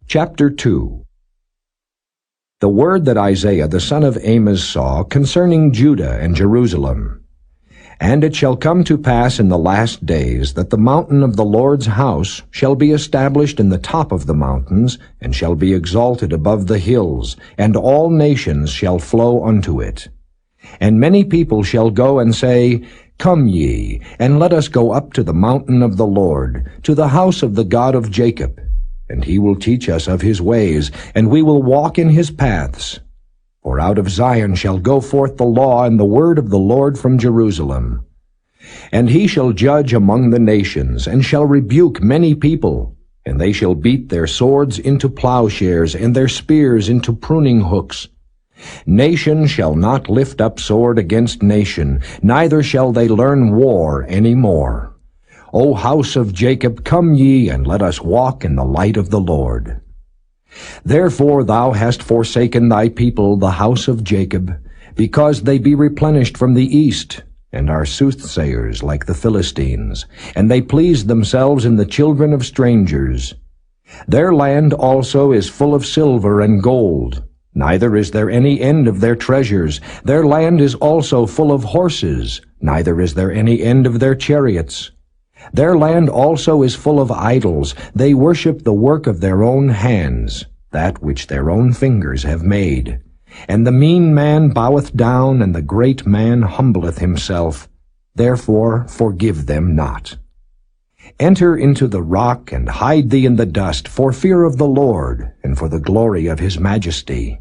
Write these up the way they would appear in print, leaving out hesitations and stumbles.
Chapter 2. The word that Isaiah the son of Amoz saw concerning Judah and Jerusalem. And it shall come to pass in the last days that the mountain of the Lord's house shall be established in the top of the mountains, and shall be exalted above the hills, and all nations shall flow unto it. And many people shall go and say, Come ye, and let us go up to the mountain of the Lord, to the house of the God of Jacob. And he will teach us of his ways, and we will walk in his paths. For out of Zion shall go forth the law and the word of the Lord from Jerusalem. And he shall judge among the nations, and shall rebuke many people. And they shall beat their swords into plowshares, and their spears into pruning hooks. Nation shall not lift up sword against nation, neither shall they learn war any more. O house of Jacob, come ye, and let us walk in the light of the Lord. Therefore thou hast forsaken thy people, the house of Jacob, because they be replenished from the east, and are soothsayers like the Philistines, and they please themselves in the children of strangers. Their land also is full of silver and gold, neither is there any end of their treasures. Their land is also full of horses, neither is there any end of their chariots. Their land also is full of idols. They worship the work of their own hands, that which their own fingers have made. And the mean man boweth down, and the great man humbleth himself. Therefore forgive them not. Enter into the rock, and hide thee in the dust, for fear of the Lord, and for the glory of his majesty.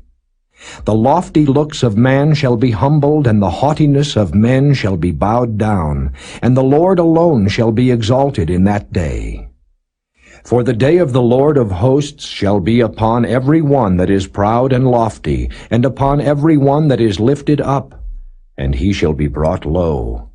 The lofty looks of man shall be humbled, and the haughtiness of men shall be bowed down, and the Lord alone shall be exalted in that day. For the day of the Lord of hosts shall be upon every one that is proud and lofty, and upon every one that is lifted up, and he shall be brought low.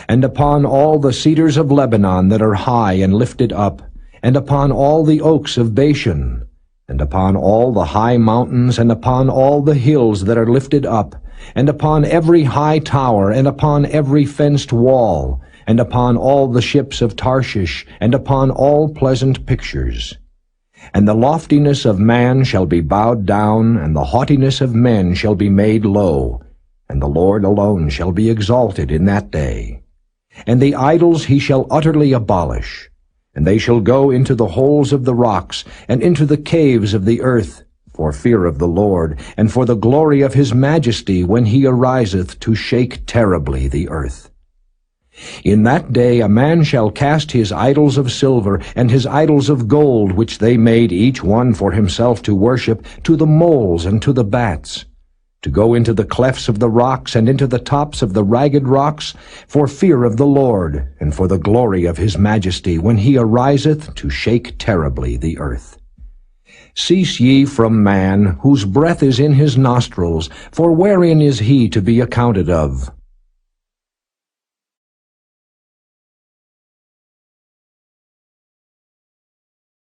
And upon all the cedars of Lebanon that are high and lifted up, and upon all the oaks of Bashan, and upon all the high mountains, and upon all the hills that are lifted up, and upon every high tower, and upon every fenced wall, and upon all the ships of Tarshish, and upon all pleasant pictures. And the loftiness of man shall be bowed down, and the haughtiness of men shall be made low, and the Lord alone shall be exalted in that day. And the idols he shall utterly abolish. And they shall go into the holes of the rocks, and into the caves of the earth, for fear of the Lord, and for the glory of his majesty, when he ariseth to shake terribly the earth. In that day a man shall cast his idols of silver, and his idols of gold, which they made each one for himself to worship, to the moles and to the bats, to go into the clefts of the rocks, and into the tops of the ragged rocks, for fear of the Lord, and for the glory of his majesty, when he ariseth to shake terribly the earth. Cease ye from man, whose breath is in his nostrils, for wherein is he to be accounted of?